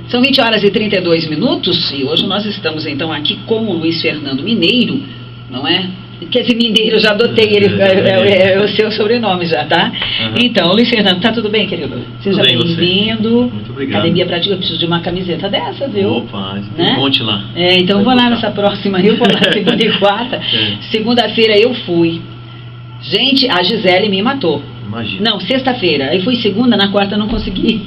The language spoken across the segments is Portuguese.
São 20 horas e 32 minutos e hoje nós estamos então aqui com o Luiz Fernando Mineiro, não é? Quer dizer, Mineiro, já adotei ele, é o seu sobrenome já, tá? Então, Luiz Fernando, tá tudo bem, querido? Seja bem-vindo. Muito obrigado. Academia Prática, eu preciso de uma camiseta dessa, viu? Opa, tem um monte lá. Então vou lá nessa próxima, eu vou lá segunda e quarta. Segunda-feira eu fui. Gente, a Gisele me matou. Imagina. Não, sexta-feira. Aí fui segunda, na quarta eu não consegui.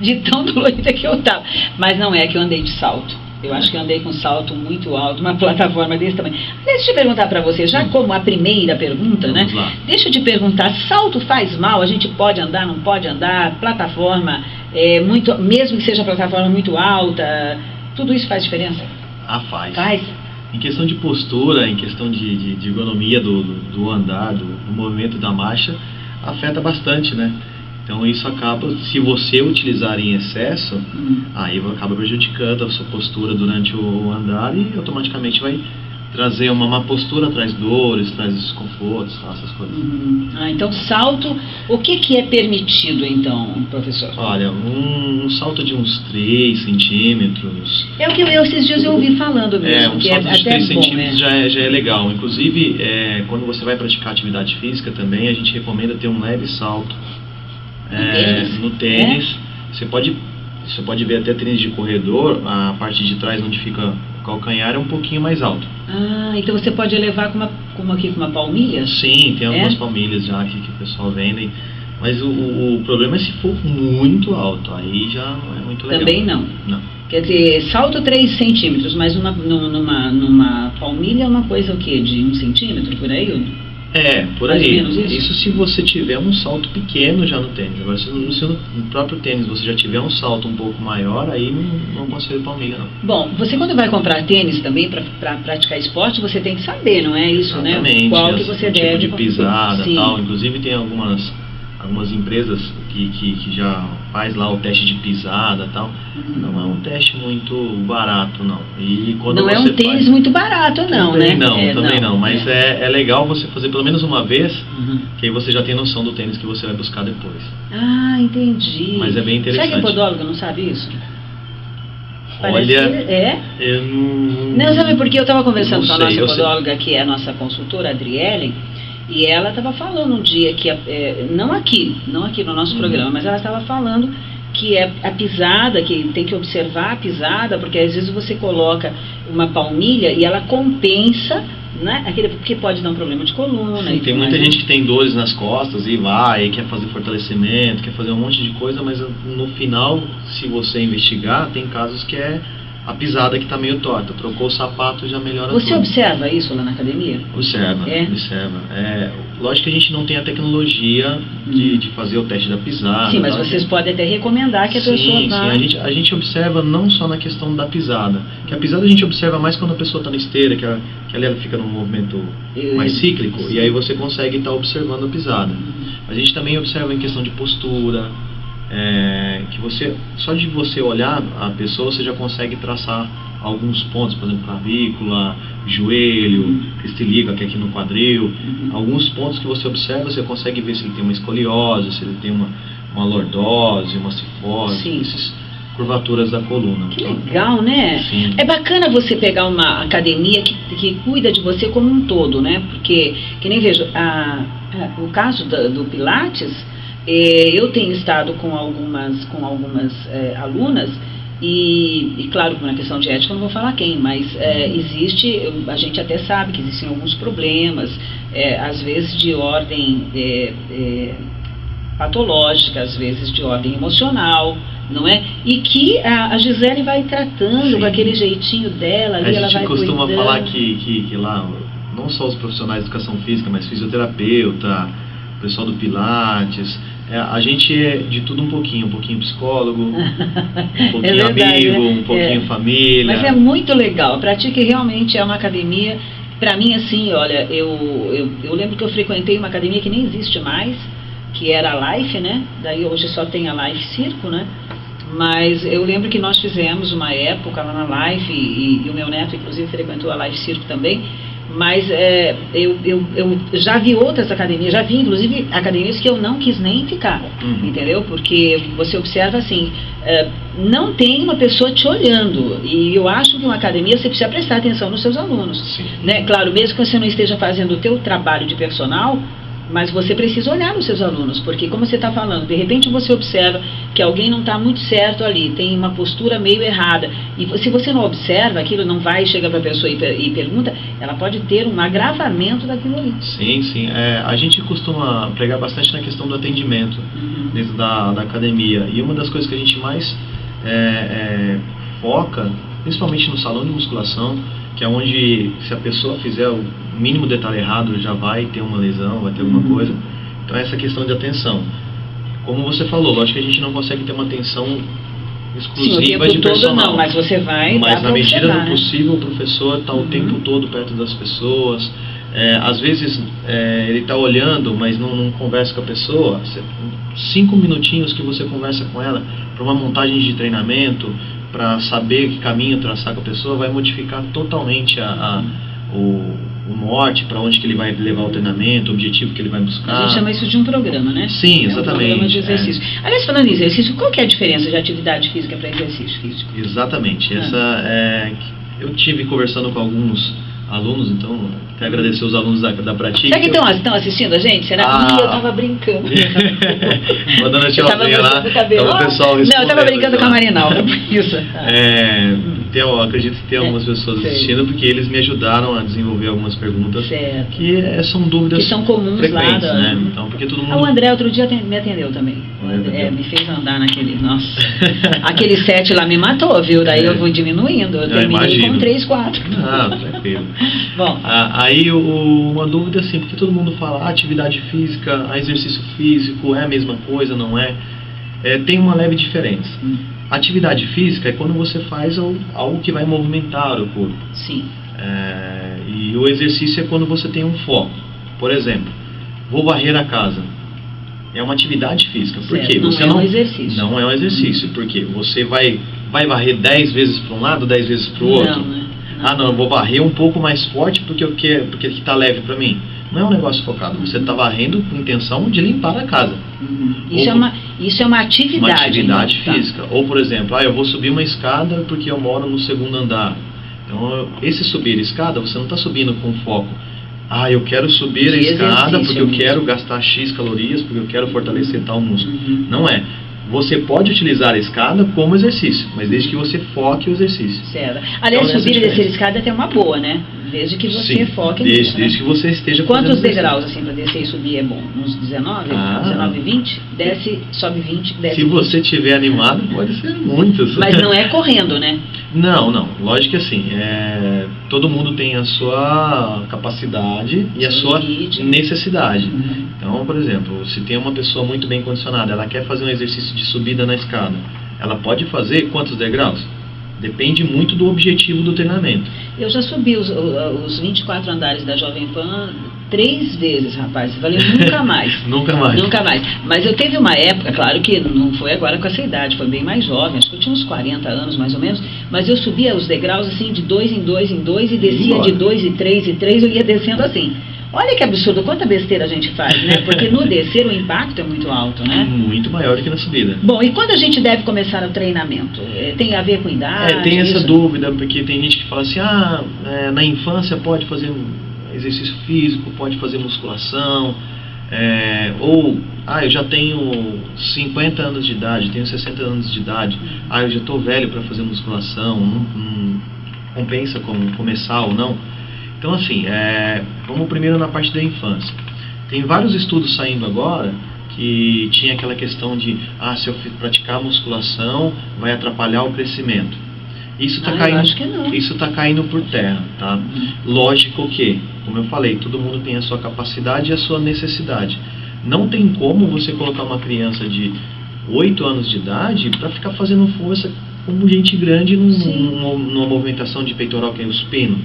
De tão dolorida que eu tava. Mas não é que eu andei de salto. Eu acho que eu andei com um salto muito alto, uma plataforma desse tamanho. Deixa eu te perguntar para você, já como a primeira pergunta, Vamos né? lá. Deixa eu te perguntar, salto faz mal? A gente pode andar, não pode andar? Plataforma, mesmo que seja plataforma muito alta, tudo isso faz diferença? Faz. Faz? Em questão de postura, em questão de ergonomia do andar, do movimento da marcha, afeta bastante, né? Então isso acaba, se você utilizar em excesso, aí acaba prejudicando a sua postura durante o andar e automaticamente vai trazer uma má postura, traz dores, traz desconfortos, essas coisas. Então salto, o que é permitido então, professor? Olha, um salto de uns 3 centímetros... É o que esses dias eu ouvi falando mesmo, um que salto é de até 3 bom, centímetros já é legal. Inclusive, quando você vai praticar atividade física também, a gente recomenda ter um leve salto. No tênis, você pode ver até tênis de corredor, a parte de trás onde fica o calcanhar é um pouquinho mais alto. Então você pode levar com uma palmilha? Sim, tem algumas palmilhas já aqui que o pessoal vende, mas o problema é se for muito alto, aí já não é muito legal. Também não? Não. Quer dizer, salto 3 centímetros, mas numa palmilha é uma coisa o quê? De 1 centímetro, por aí? Por aí. Mais ou menos isso se você tiver um salto pequeno já no tênis. Agora, se no próprio tênis você já tiver um salto um pouco maior, aí não aconselho palmilha, não. Bom, você quando vai comprar tênis também para praticar esporte, você tem que saber, não é isso, exatamente, né? Qual que você deve... tipo de pisada e Sim. tal. Inclusive tem algumas empresas que já faz lá o teste de pisada e tal. Não é um teste muito barato, não. E quando não é um tênis muito barato, não, também né? Também não. Mas é legal você fazer pelo menos uma vez, que aí você já tem noção do tênis que você vai buscar depois. Entendi. Mas é bem interessante. Será que a podóloga não sabe isso? Olha, eu não, sabe porque eu estava conversando com a nossa podóloga, sei. que é a nossa consultora, Adriele, e ela estava falando um dia que, não aqui no nosso programa, mas ela estava falando que a pisada, que tem que observar a pisada, porque às vezes você coloca uma palmilha e ela compensa, né? Porque pode dar um problema de coluna. Sim, tem muita gente que tem dores nas costas e quer fazer fortalecimento, quer fazer um monte de coisa, mas no final, se você investigar, tem casos que é a pisada que está meio torta. Trocou o sapato, já melhora tudo. Você observa isso lá na academia? Observa. Lógico que a gente não tem a tecnologia de fazer o teste da pisada. Sim, mas vocês podem até recomendar que a pessoa vá... Sim, a gente observa não só na questão da pisada. Que a pisada a gente observa mais quando a pessoa está na esteira, que ela fica num movimento mais cíclico, e aí você consegue estar observando a pisada. A gente também observa em questão de postura, que só de você olhar a pessoa, você já consegue traçar alguns pontos, por exemplo, clavícula, joelho, cristilica, que é aqui no quadril. Alguns pontos que você observa, você consegue ver se ele tem uma escoliose, se ele tem uma lordose, uma cifose, essas curvaturas da coluna. Que legal, né? Sim. É bacana você pegar uma academia que cuida de você como um todo, né? Porque, que nem vejo, o caso do Pilates, eu tenho estado com algumas alunas e claro, na questão de ética eu não vou falar quem, mas a gente até sabe que existem alguns problemas, às vezes de ordem patológica, às vezes de ordem emocional, não é? E que a Gisele vai tratando com aquele jeitinho dela, ali ela vai cuidando. A gente costuma falar que lá, não só os profissionais de educação física, mas fisioterapeuta, o pessoal do Pilates, a gente é de tudo um pouquinho psicólogo, um pouquinho verdade, amigo, né? um pouquinho família. Mas é muito legal, a Pratique realmente é uma academia, pra mim assim, olha, eu lembro que eu frequentei uma academia que nem existe mais, que era a Life, né? Daí hoje só tem a Life Circo, né? Mas eu lembro que nós fizemos uma época lá na Life, e o meu neto inclusive frequentou a Life Circo também, Mas eu já vi outras academias, já vi inclusive academias que eu não quis nem ficar, entendeu? Porque você observa assim, não tem uma pessoa te olhando, e eu acho que uma academia você precisa prestar atenção nos seus alunos, né? Claro, mesmo que você não esteja fazendo o teu trabalho de personal, mas você precisa olhar nos seus alunos, porque como você está falando, de repente você observa que alguém não está muito certo ali, tem uma postura meio errada, e se você não observa aquilo, não vai, chega para a pessoa e pergunta, ela pode ter um agravamento daquilo ali. Sim. A gente costuma pregar bastante na questão do atendimento dentro da academia, e uma das coisas que a gente mais foca, principalmente no salão de musculação, que é onde, se a pessoa fizer o mínimo detalhe errado, já vai ter uma lesão, vai ter alguma coisa. Então, essa questão de atenção. Como você falou, lógico que a gente não consegue ter uma atenção exclusiva de personal. Não, mas você vai. Mas, na medida do possível, o professor está o tempo todo perto das pessoas. Às vezes, ele está olhando, mas não conversa com a pessoa. 5 minutinhos que você conversa com ela para uma montagem de treinamento, para saber que caminho traçar com a pessoa, vai modificar totalmente o norte, para onde que ele vai levar o treinamento, o objetivo que ele vai buscar. A gente chama isso de um programa, né? Sim, exatamente. Um programa de exercício. Aliás, falando em exercício, qual que é a diferença de atividade física para exercício físico? Exatamente. Eu tive conversando com alguns alunos, então até agradecer os alunos da Pratique. Será que estão assistindo a gente? Será? Eu tava brincando. Mandando a tiazinha lá, o pessoal não, eu tava brincando com a Marinal, isso. Eu acredito que tem algumas pessoas assistindo, porque eles me ajudaram a desenvolver algumas perguntas que são dúvidas que são comuns frequentes, lá, né? Então, porque todo mundo... O André outro dia me atendeu também. Me fez andar naquele... Nossa, aquele 7 lá me matou, viu? Daí eu vou diminuindo. Eu terminei com 3, 4. Tranquilo. Bom, aí uma dúvida assim, porque todo mundo fala atividade física, exercício físico é a mesma coisa, não é? Tem uma leve diferença. Atividade física é quando você faz algo que vai movimentar o corpo. Sim. E o exercício é quando você tem um foco. Por exemplo, vou varrer a casa. É uma atividade física. Por quê? Não é um exercício. Não é um exercício. Porque você vai varrer 10 vezes para um lado, 10 vezes para o outro. Não, eu vou varrer um pouco mais forte porque está leve para mim. Não é um negócio focado. Você está varrendo com intenção de limpar a casa. Isso é uma atividade. Uma atividade física. Ou, por exemplo, eu vou subir uma escada porque eu moro no 2º andar. Então, esse subir a escada, você não está subindo com foco. Eu quero subir a escada porque eu quero gastar X calorias, porque eu quero fortalecer tal músculo. Não é. Você pode utilizar a escada como exercício, mas desde que você foque o exercício. Certo. Aliás, subir e descer a escada é até uma boa, né? Desde que você foque nisso, desde que você esteja Quantos degraus assim para descer e subir é bom? Uns 19? 19 e 20? Desce, sobe 20, desce. Se você estiver animado, pode ser muitos. Mas não é correndo, né? Não. Lógico que assim, todo mundo tem a sua capacidade e a sua necessidade. Então, por exemplo, se tem uma pessoa muito bem condicionada, ela quer fazer um exercício de subida na escada, ela pode fazer quantos degraus? Depende muito do objetivo do treinamento. Eu já subi os 24 andares da Jovem Pan 3 vezes, rapaz. Valeu nunca mais. Nunca mais. Mas eu teve uma época, claro que não foi agora com essa idade, foi bem mais jovem, acho que eu tinha uns 40 anos mais ou menos, mas eu subia os degraus assim de 2 em 2 em 2 e descia de 2 e 3 e 3, eu ia descendo assim. Olha que absurdo, quanta besteira a gente faz, né? Porque no descer o impacto é muito alto, né? Muito maior do que na subida. Bom, e quando a gente deve começar o treinamento? Tem a ver com idade? Tem essa dúvida, porque tem gente que fala assim, na infância pode fazer exercício físico, pode fazer musculação, eu já tenho 50 anos de idade, tenho 60 anos de idade, eu já estou velho para fazer musculação, não compensa começar ou não. Então, assim, vamos primeiro na parte da infância. Tem vários estudos saindo agora que tinha aquela questão de se eu praticar musculação vai atrapalhar o crescimento. Isso está caindo por terra, tá? Lógico que, como eu falei, todo mundo tem a sua capacidade e a sua necessidade. Não tem como você colocar uma criança de 8 anos de idade para ficar fazendo força como gente grande numa movimentação de peitoral, que é o supino.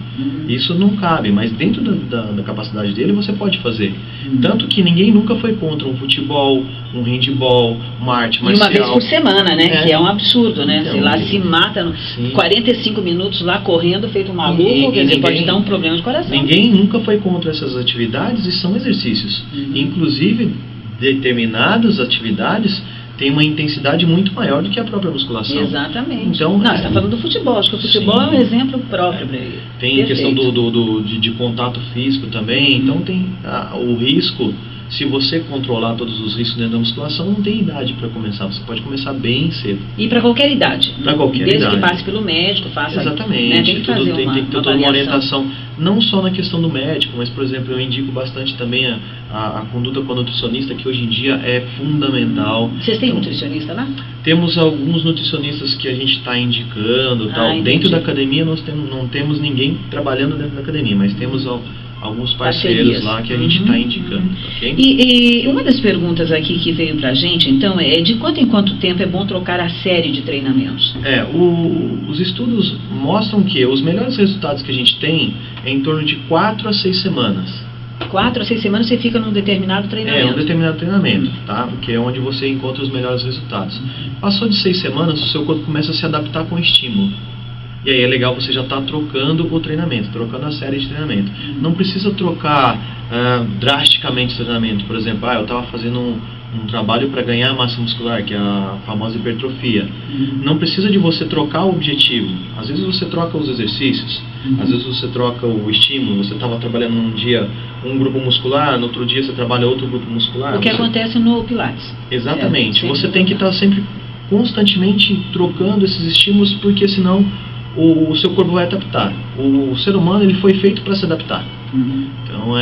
Isso não cabe, mas dentro da capacidade dele você pode fazer. Tanto que ninguém nunca foi contra um futebol, um handball, uma arte marcial. E uma vez por semana, né? Que é um absurdo, né? Então, sei lá, se mata 45 minutos lá correndo, feito um maluco, quer dizer, pode dar um problema de coração. Ninguém nunca foi contra essas atividades e são exercícios. Inclusive, determinadas atividades tem uma intensidade muito maior do que a própria musculação. Exatamente. Então, você está falando do futebol, acho que o futebol é um exemplo próprio para ele. Tem questão de contato físico também, então tem o risco. Se você controlar todos os riscos dentro da musculação, não tem idade para começar. Você pode começar bem cedo. E para qualquer idade. Para qualquer idade. Desde que passe pelo médico, faça. Exatamente. Né? Tem que fazer tem que ter toda uma orientação. Não só na questão do médico, mas, por exemplo, eu indico bastante também a conduta com a nutricionista, que hoje em dia é fundamental. Vocês têm nutricionista lá? Temos alguns nutricionistas que a gente está indicando. Tal. Dentro da academia nós não temos ninguém trabalhando dentro da academia, mas temos alguns parceiros lá que a gente está indicando. Okay? E uma das perguntas aqui que veio para a gente, então, é de quanto em quanto tempo é bom trocar a série de treinamentos? Os estudos mostram que os melhores resultados que a gente tem é em torno de 4 a 6 semanas. 4 a 6 semanas você fica num determinado treinamento? Um determinado treinamento, tá? Que é onde você encontra os melhores resultados. Passou de 6 semanas, o seu corpo começa a se adaptar com o estímulo. E aí é legal você já estar trocando o treinamento, trocando a série de treinamento. Não precisa trocar drasticamente o treinamento. Por exemplo, eu estava fazendo um trabalho para ganhar massa muscular, que é a famosa hipertrofia. Não precisa de você trocar o objetivo. Às vezes você troca os exercícios, às vezes você troca o estímulo. Você estava trabalhando num dia um grupo muscular, no outro dia você trabalha outro grupo muscular. O que acontece no Pilates. Exatamente. Você tem que estar sempre constantemente trocando esses estímulos, porque senão o seu corpo vai adaptar. O ser humano ele foi feito para se adaptar. Então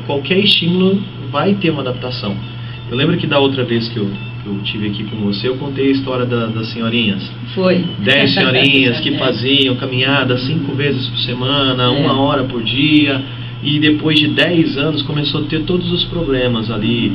qualquer estímulo vai ter uma adaptação. Eu lembro que da outra vez que eu tive aqui com você, eu contei a história das senhorinhas. Foi. 10 senhorinhas que faziam caminhada 5 vezes por semana, 1 hora por dia, e depois de 10 anos começou a ter todos os problemas ali,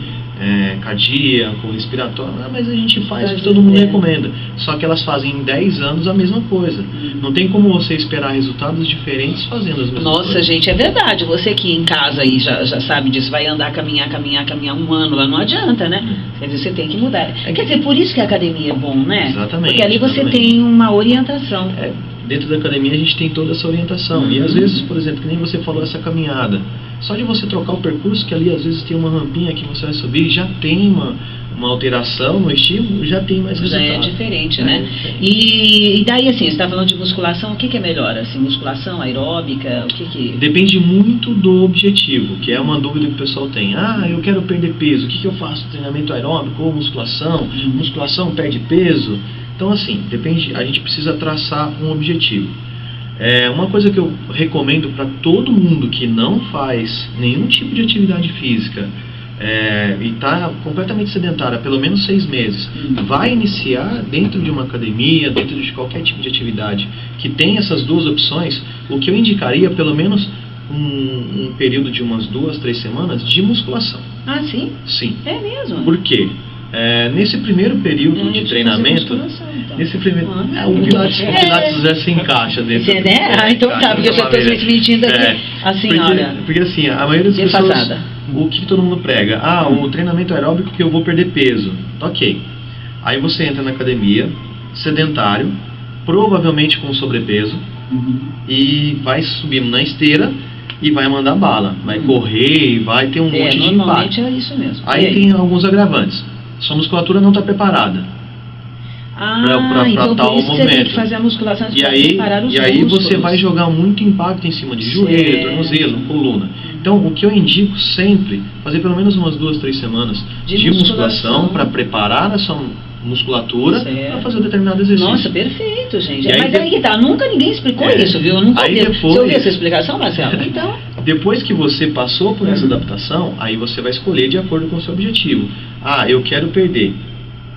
cardíaco, respiratório, mas a gente faz o que todo mundo recomenda. Só que elas fazem em 10 anos a mesma coisa. Não tem como você esperar resultados diferentes fazendo as mesmas coisas. Nossa, gente, é verdade. Você que em casa aí já sabe disso, vai andar, caminhar 1 ano lá, não adianta, né? Quer dizer, você tem que mudar. Quer dizer, por isso que a academia é bom, né? Exatamente. Porque ali você tem uma orientação. Dentro da academia a gente tem toda essa orientação. E às vezes, por exemplo, que nem você falou, essa caminhada, só de você trocar o percurso, que ali às vezes tem uma rampinha que você vai subir, já tem uma alteração no estímulo, já tem mais resultado. Já é diferente, né? E daí, assim, você está falando de musculação, o que é melhor? Assim, musculação, aeróbica, o que... Depende muito do objetivo, que é uma dúvida que o pessoal tem. Eu quero perder peso, o que eu faço? Treinamento aeróbico ou musculação? Musculação perde peso? Então, assim, depende, a gente precisa traçar um objetivo. Uma coisa que eu recomendo para todo mundo que não faz nenhum tipo de atividade física e está completamente sedentário há pelo menos 6 meses, vai iniciar dentro de uma academia, dentro de qualquer tipo de atividade que tem essas duas opções, o que eu indicaria pelo menos um período de umas 2, 3 semanas de musculação. Ah, sim? Sim. É mesmo? Por quê? Nesse primeiro período de treinamento, nesse primeiro, o Pilates já se encaixa dentro. Então tá, porque eu já estou me sentindo aqui, assim, olha. Porque assim, a maioria das pessoas, o que todo mundo prega? O treinamento aeróbico que eu vou perder peso. Ok. Aí você entra na academia, sedentário, provavelmente com sobrepeso, e vai subindo na esteira e vai mandar bala, vai correr e vai ter um monte de impacto. Normalmente é isso mesmo. Aí tem alguns agravantes. Sua musculatura não está preparada para então tal por isso movimento. Você tem que fazer a musculação E aí você vai jogar muito impacto em cima de joelho, tornozelo, coluna. Então o que eu indico sempre, fazer pelo menos umas 2, 3 semanas de musculação para preparar a sua musculatura para fazer um determinado exercício. Nossa, perfeito, gente. Mas aí que tá, nunca ninguém explicou isso, viu? Eu nunca ouvi. Você ouviu essa explicação, Marcelo? Então... Depois que você passou por essa adaptação, aí você vai escolher de acordo com o seu objetivo. Eu quero perder.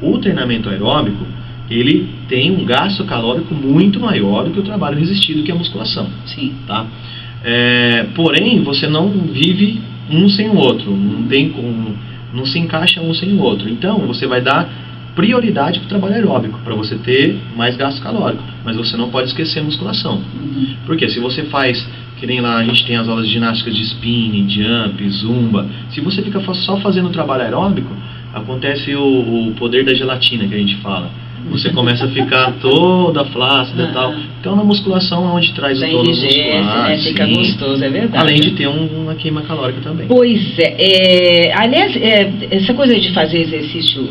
O treinamento aeróbico, ele tem um gasto calórico muito maior do que o trabalho resistido, que é a musculação. Sim. Tá? Porém, você não vive um sem o outro. Não se encaixa um sem o outro. Então, você vai dar prioridade para o trabalho aeróbico, para você ter mais gasto calórico, mas você não pode esquecer a musculação. Porque se você faz, que nem lá a gente tem as aulas de ginástica de spinning, jump, zumba, se você fica só fazendo trabalho aeróbico, acontece o poder da gelatina que a gente fala. Você começa a ficar toda flácida e tal. Então na musculação é onde traz o tônus muscular, fica gostoso, é verdade. Além de ter uma queima calórica também. Pois é. Aliás, essa coisa de fazer exercício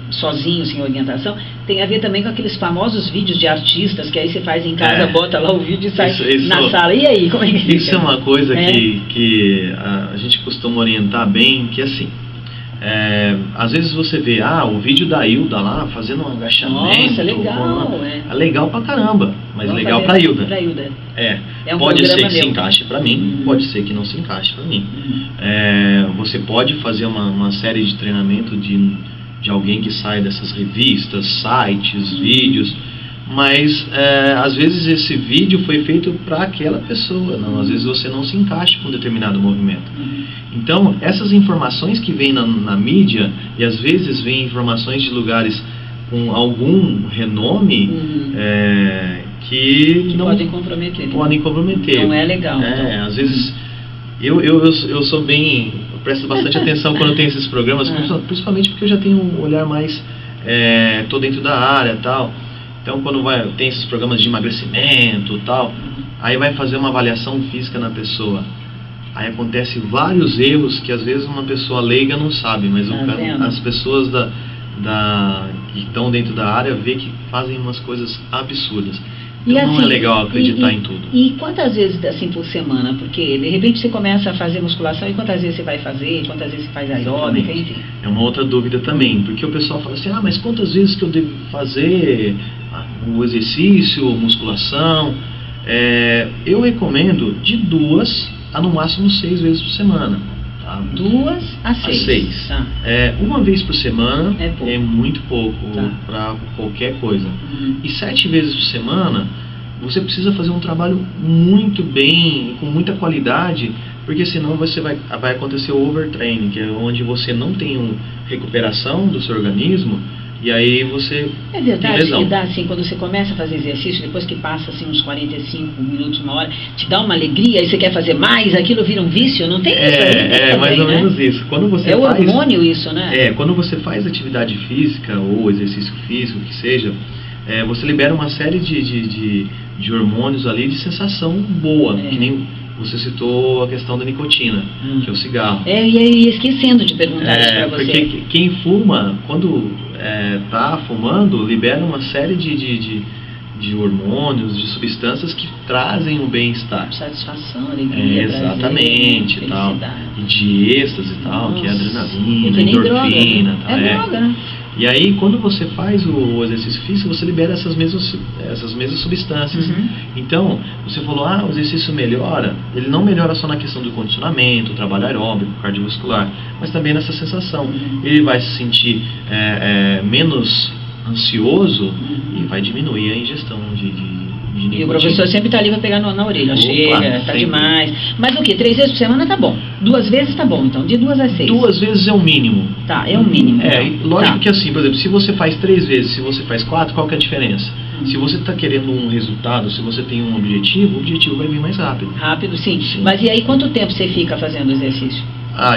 sozinho, sem orientação, tem a ver também com aqueles famosos vídeos de artistas que aí você faz em casa, bota lá o vídeo e sai na sala. E aí, como é que fica? Isso é uma coisa que a gente costuma orientar bem, que assim... às vezes você vê o vídeo da Hilda lá fazendo um agachamento. Nossa, legal, é legal pra caramba, mas vamos legal pra Hilda. Pode ser que se encaixe pra mim, pode ser que não se encaixe pra mim. Você pode fazer uma série de treinamento de alguém que sai dessas revistas, sites, vídeos, mas às vezes esse vídeo foi feito para aquela pessoa, às vezes você não se encaixa com um determinado movimento. Então, essas informações que vêm na mídia, e às vezes vêm informações de lugares com algum renome, que não podem comprometer. Não é legal. Então. Às vezes, eu sou bem... Eu presto bastante atenção quando tem esses programas, principalmente porque eu já tenho um olhar mais... Estou dentro da área e tal. Então, quando tem esses programas de emagrecimento e tal, aí vai fazer uma avaliação física na pessoa. Aí acontece vários erros que às vezes uma pessoa leiga não sabe, mas as pessoas que estão dentro da área vê que fazem umas coisas absurdas. Então assim, não é legal acreditar em tudo. E quantas vezes assim por semana? Porque de repente você começa a fazer musculação e quantas vezes você vai fazer, quantas vezes você faz aeróbica, enfim. É uma outra dúvida também, porque o pessoal fala assim, mas quantas vezes que eu devo fazer o exercício, musculação? Eu recomendo de 2 a no máximo 6 vezes por semana. Tá? 2 a 6. Tá. Uma vez por semana é muito pouco para qualquer coisa. E 7 vezes por semana você precisa fazer um trabalho muito bem, com muita qualidade, porque senão vai acontecer o overtraining, que é onde você não tem recuperação do seu organismo. E aí você tem lesão. Que dá assim, quando você começa a fazer exercício, depois que passa assim uns 45 minutos, uma hora, te dá uma alegria, aí você quer fazer mais, aquilo vira um vício, não tem isso aí? É mais ou menos isso. Quando você o hormônio isso, né? Quando você faz atividade física ou exercício físico, que seja, você libera uma série de hormônios ali de sensação boa, que nem você citou a questão da nicotina, que é o cigarro. E aí, esquecendo de perguntar isso pra você. Porque quem fuma, quando está fumando, libera uma série de hormônios, de substâncias que trazem um bem-estar. Satisfação, alegria, exatamente, prazer, tal. E de êxtase e tal, que é adrenalina, endorfina. Droga, né? E aí, quando você faz o exercício físico, você libera essas mesmas substâncias. Então, você falou, o exercício melhora. Ele não melhora só na questão do condicionamento, trabalho aeróbico, cardiovascular, mas também nessa sensação. Ele vai se sentir menos ansioso e vai diminuir a ingestão de nicotina. E o professor sempre está ali para pegar na orelha. Chega, tá demais. Mas o quê? 3 vezes por semana tá bom. 2 vezes tá bom, então. De 2 a 6. 2 vezes é o mínimo. Tá, é o mínimo. Lógico que assim, por exemplo, se você faz 3 vezes, se você faz 4, qual que é a diferença? Se você está querendo um resultado, se você tem um objetivo, o objetivo vai vir mais rápido. Rápido, sim. Mas e aí, quanto tempo você fica fazendo exercício?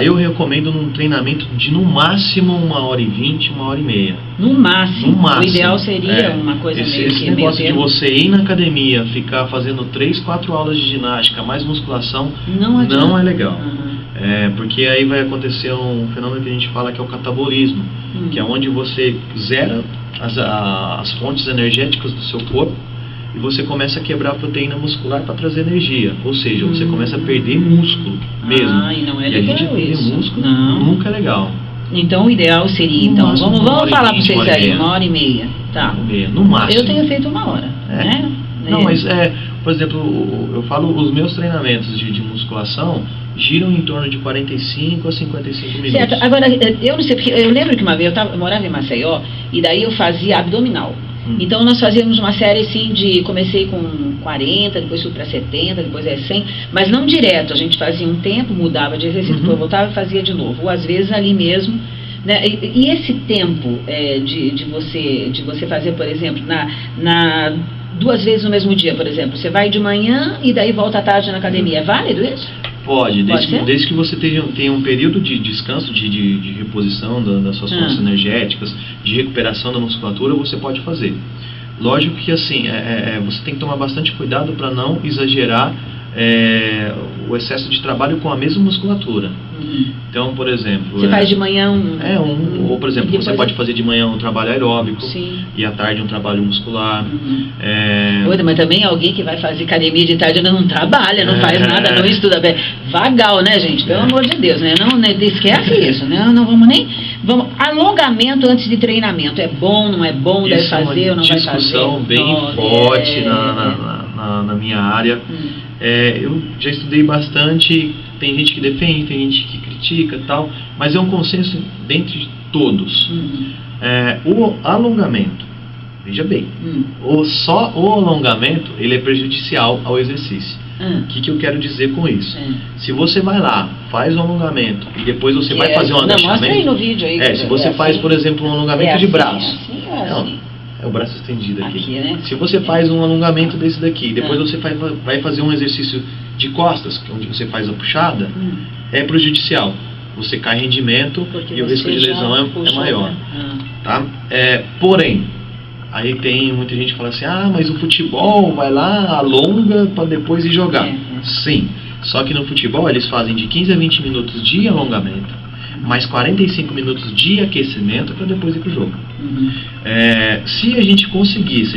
Eu recomendo num treinamento de no máximo 1h20, 1h30. No máximo? O ideal seria uma coisa esse negócio de você ir na academia, ficar fazendo 3, 4 aulas de ginástica, mais musculação, não é legal. Porque aí vai acontecer um fenômeno que a gente fala que é o catabolismo, que é onde você zera as fontes energéticas do seu corpo e você começa a quebrar a proteína muscular para trazer energia, ou seja, você começa a perder músculo mesmo. E não é legal. E a gente perder músculo nunca é legal. Então o ideal seria, vamos falar para vocês aí, 1h30. Tá. 1h30, no máximo. Eu tenho feito 1 hora, né? Não, mas por exemplo, eu falo, os meus treinamentos de musculação giram em torno de 45 a 55 minutos. Certo. Agora, eu não sei, porque eu lembro que uma vez eu morava em Maceió e daí eu fazia abdominal. Então nós fazíamos uma série assim comecei com 40, depois fui para 70, depois 100, mas não direto, a gente fazia um tempo, mudava de exercício, depois voltava e fazia de novo, ou às vezes ali mesmo, Né? E esse tempo de você fazer, por exemplo, 2 vezes no mesmo dia, por exemplo, você vai de manhã e daí volta à tarde na academia, é válido isso? Pode, desde que você tenha um período de descanso, de reposição das suas fontes energéticas, de recuperação da musculatura, você pode fazer. Lógico que assim, você tem que tomar bastante cuidado para não exagerar o excesso de trabalho com a mesma musculatura. Então, por exemplo... Você faz de manhã ou, por exemplo, você pode fazer de manhã um trabalho aeróbico. Sim. E à tarde um trabalho muscular. Mas também alguém que vai fazer academia de tarde não trabalha, não faz nada, não estuda bem. Vagal, né, gente? Pelo amor de Deus, né? Não, esquece isso, né? Não vamos nem... Alongamento antes de treinamento. É bom, não é bom? Deve fazer ou não vai fazer? Isso é uma discussão bem forte na minha área. Eu já estudei bastante, tem gente que defende, tem gente que critica e tal, mas é um consenso dentre de todos. O alongamento, veja bem, só o alongamento ele é prejudicial ao exercício. O que eu quero dizer com isso? Se você vai lá, faz um alongamento e depois você vai fazer um agachamento... Mostra aí no vídeo aí. Se você faz, por exemplo, um alongamento de braço. Assim. É o braço estendido aqui. Né? Se você faz um alongamento desse daqui, depois você vai fazer um exercício de costas, onde você faz a puxada, é prejudicial. Você cai rendimento e o risco de lesão é maior. Tá? Porém, aí tem muita gente que fala assim, mas o futebol vai lá, alonga para depois ir jogar. Sim, só que no futebol eles fazem de 15 a 20 minutos de alongamento, mais 45 minutos de aquecimento para depois ir para o jogo. Se a gente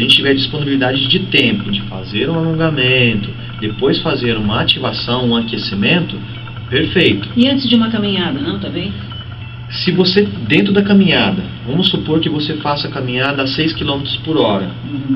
tiver disponibilidade de tempo de fazer um alongamento, depois fazer uma ativação, um aquecimento, perfeito. E antes de uma caminhada, não, também? Se você, dentro da caminhada, vamos supor que você faça a caminhada a 6 km por hora,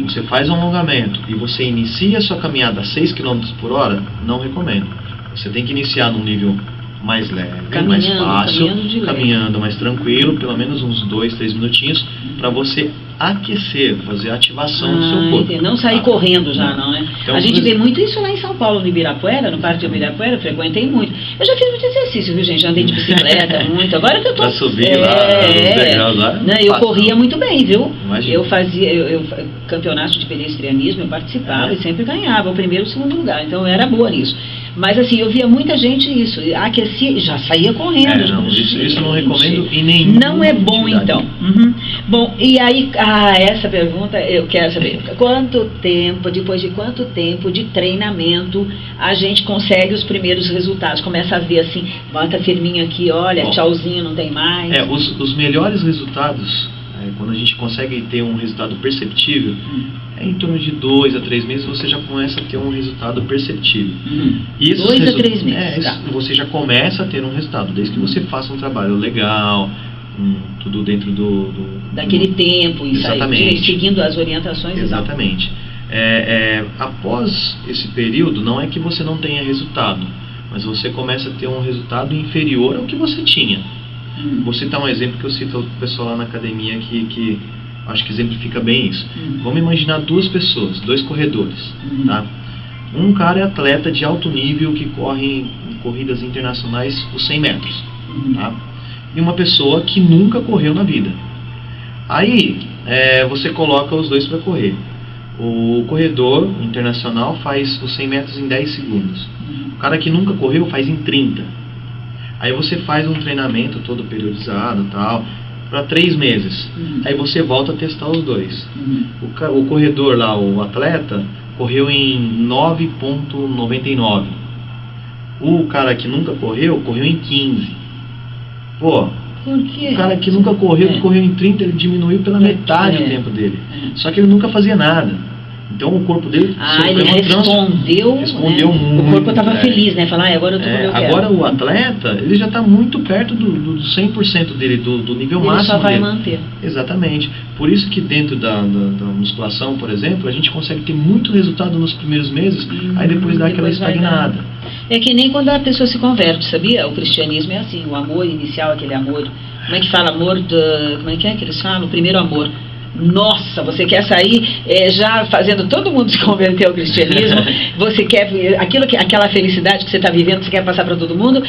você faz um alongamento e você inicia a sua caminhada a 6 km por hora, não recomendo. Você tem que iniciar num nível mais leve, mais fácil, caminhando mais tranquilo, pelo menos uns 2, 3 minutinhos, para você aquecer, fazer a ativação do seu corpo. Não sair correndo já, não, né? Então, a gente vê muito isso lá em São Paulo, no Ibirapuera, no Parque de Ibirapuera, frequentei muito. Eu já fiz muito exercício, viu, gente? Já andei de bicicleta muito. Agora que eu tô... Pra subir lá, nos degraus lá. Eu corria muito bem, viu? Imagina. Eu fazia campeonato de pedestrianismo, eu participava e sempre ganhava o primeiro e o segundo lugar. Então eu era boa nisso. Mas assim, eu via muita gente isso, aquecia e já saía correndo. Isso eu não recomendo em nenhum. Não é bom então. Bom, e aí, essa pergunta eu quero saber. Depois de quanto tempo de treinamento a gente consegue os primeiros resultados? Começa a ver assim, bota firminho aqui, olha, tchauzinho, não tem mais. Os melhores resultados, quando a gente consegue ter um resultado perceptível, em torno de 2 a 3 meses você já começa a ter um resultado perceptível. 2 a 3 meses. Você já começa a ter um resultado, desde que você faça um trabalho legal, tudo dentro daquele tempo, exatamente. Seguindo as orientações. Exatamente. Após esse período, não é que você não tenha resultado, mas você começa a ter um resultado inferior ao que você tinha. Vou citar um exemplo que eu cito ao pessoal lá na academia que acho que exemplifica bem isso. Vamos imaginar 2 pessoas, 2 corredores. Tá? Um cara é atleta de alto nível que corre em corridas internacionais os 100 metros. Tá? E uma pessoa que nunca correu na vida. Aí você coloca os 2 para correr. O corredor internacional faz os 100 metros em 10 segundos. O cara que nunca correu faz em 30. Aí você faz um treinamento todo periodizado, tal, para 3 meses. Aí você volta a testar os 2. O corredor lá, o atleta, correu em 9,99. O cara que nunca correu em 15. Por quê? O cara que nunca correu em 30, ele diminuiu pela metade o tempo dele. Só que ele nunca fazia nada. Então o corpo dele ele respondeu muito. O corpo estava feliz, né? Falar, agora eu tô como eu quero. Agora o atleta, ele já está muito perto do 100% dele, do nível máximo dele. Ele só vai manter. Exatamente. Por isso que dentro da musculação, por exemplo, a gente consegue ter muito resultado nos primeiros meses, aí depois dá aquela estagnada. É que nem quando a pessoa se converte, sabia? O cristianismo é assim, o amor inicial, aquele amor, como é que fala? Como é que eles falam? O primeiro amor. Nossa, você quer sair já fazendo todo mundo se converter ao cristianismo, você quer aquela felicidade que você está vivendo, você quer passar para todo mundo,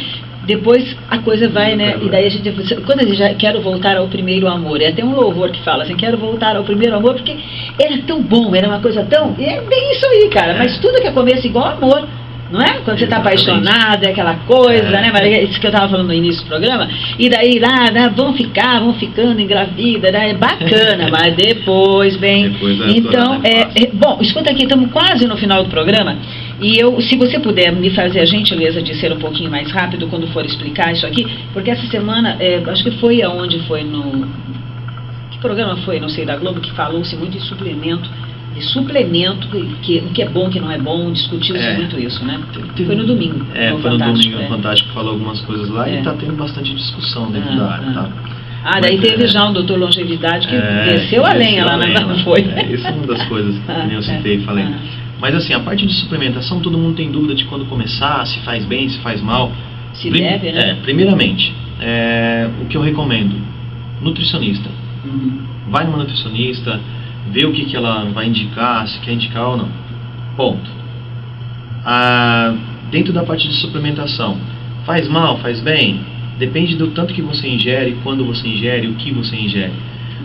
depois a coisa vai, né? E daí a gente, quando a gente já quero voltar ao primeiro amor, é até um louvor que fala assim, quero voltar ao primeiro amor, porque era tão bom, era uma coisa tão... É bem isso aí, cara, mas tudo que é começo igual amor, não é? Quando você está apaixonado, é aquela coisa, né? Mas é isso que eu estava falando no início do programa, e daí lá, né, vão ficando, engravida, né? É bacana, mas depois vem... Então, bom, escuta aqui, estamos quase no final do programa, e se você puder me fazer a gentileza de ser um pouquinho mais rápido quando for explicar isso aqui, porque essa semana, acho que foi aonde foi no... Que programa foi, não sei, da Globo, que falou-se muito de suplemento, o que é bom, o que não é bom, discutiu-se muito isso, né? Foi no domingo. Foi no domingo no Fantástico, falou algumas coisas lá e está tendo bastante discussão dentro da área, tá? Daí teve já um doutor Longevidade que desceu a lenha lá, não foi? Isso é uma das coisas que eu citei e falei. Mas assim, a parte de suplementação, todo mundo tem dúvida de quando começar, se faz bem, se faz mal. Se deve, né? Primeiramente, o que eu recomendo, nutricionista. Vai numa nutricionista, vê o que ela vai indicar, se quer indicar ou não. Ponto. Dentro da parte de suplementação, faz mal, faz bem? Depende do tanto que você ingere, quando você ingere, o que você ingere.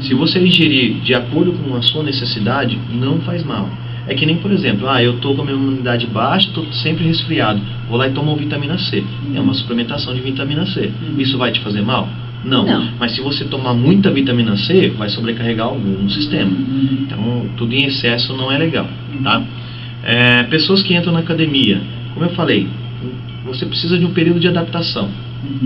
Se você ingerir de acordo com a sua necessidade, não faz mal. É que nem, por exemplo, eu estou com a minha imunidade baixa, estou sempre resfriado, vou lá e tomo vitamina C. É uma suplementação de vitamina C. Isso vai te fazer mal? Não. Mas se você tomar muita vitamina C, vai sobrecarregar algum sistema. Então, tudo em excesso não é legal, tá? Pessoas que entram na academia, como eu falei, você precisa de um período de adaptação,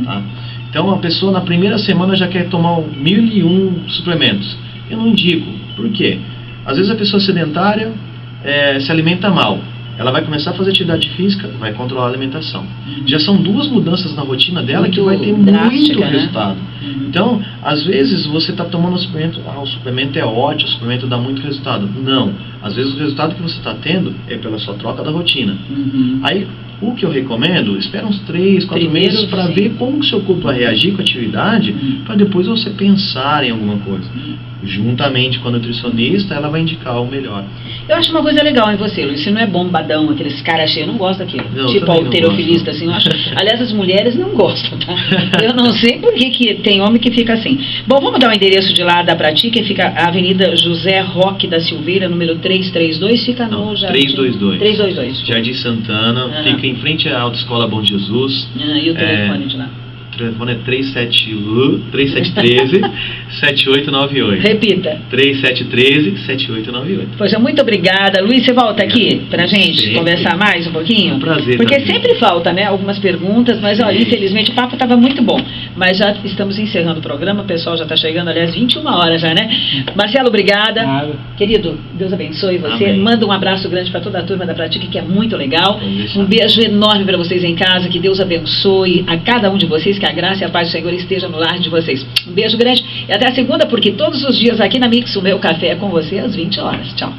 tá? Então, a pessoa na primeira semana já quer tomar 1001 suplementos. Eu não indico. Por quê? Às vezes a pessoa sedentária se alimenta mal. Ela vai começar a fazer atividade física, vai controlar a alimentação. Já são duas mudanças na rotina dela que vai ter muito resultado. Então, às vezes você está tomando um suplemento, o suplemento é ótimo, o suplemento dá muito resultado. Não. Às vezes o resultado que você está tendo é pela sua troca da rotina. Aí, o que eu recomendo, espera uns 3, 4 meses para ver como o seu corpo vai reagir com a atividade, para depois você pensar em alguma coisa. Juntamente com a nutricionista, ela vai indicar o melhor. Eu acho uma coisa legal em você, Luiz, você não é bombadão, aqueles caras cheios, eu não gosto daquilo. Tipo halterofilista, assim, eu acho. Aliás, as mulheres não gostam, tá? Eu não sei por que tem homem que fica assim. Bom, vamos dar o endereço de lá da Prati, que fica a Avenida José Roque da Silveira, número 332, fica no... 322. 322. Jardim Santana, fica em frente à Autoescola Bom Jesus. E o telefone de lá? O telefone é 3713-7898. Repita. 3713-7898. Poxa, muito obrigada. Luiz, você volta aqui pra gente conversar mais um pouquinho? É um prazer. Porque sempre falta, né, algumas perguntas, mas infelizmente o papo estava muito bom. Mas já estamos encerrando o programa, o pessoal já está chegando, aliás, 21 horas já, né? Marcelo, obrigada. Querido, Deus abençoe você. Amém. Manda um abraço grande para toda a turma da Pratique, que é muito legal. Um beijo enorme para vocês em casa, que Deus abençoe a cada um de vocês, que a graça e a paz do Senhor esteja no lar de vocês. Um beijo grande e até a segunda, porque todos os dias aqui na Mix, o meu café é com você às 20 horas. Tchau.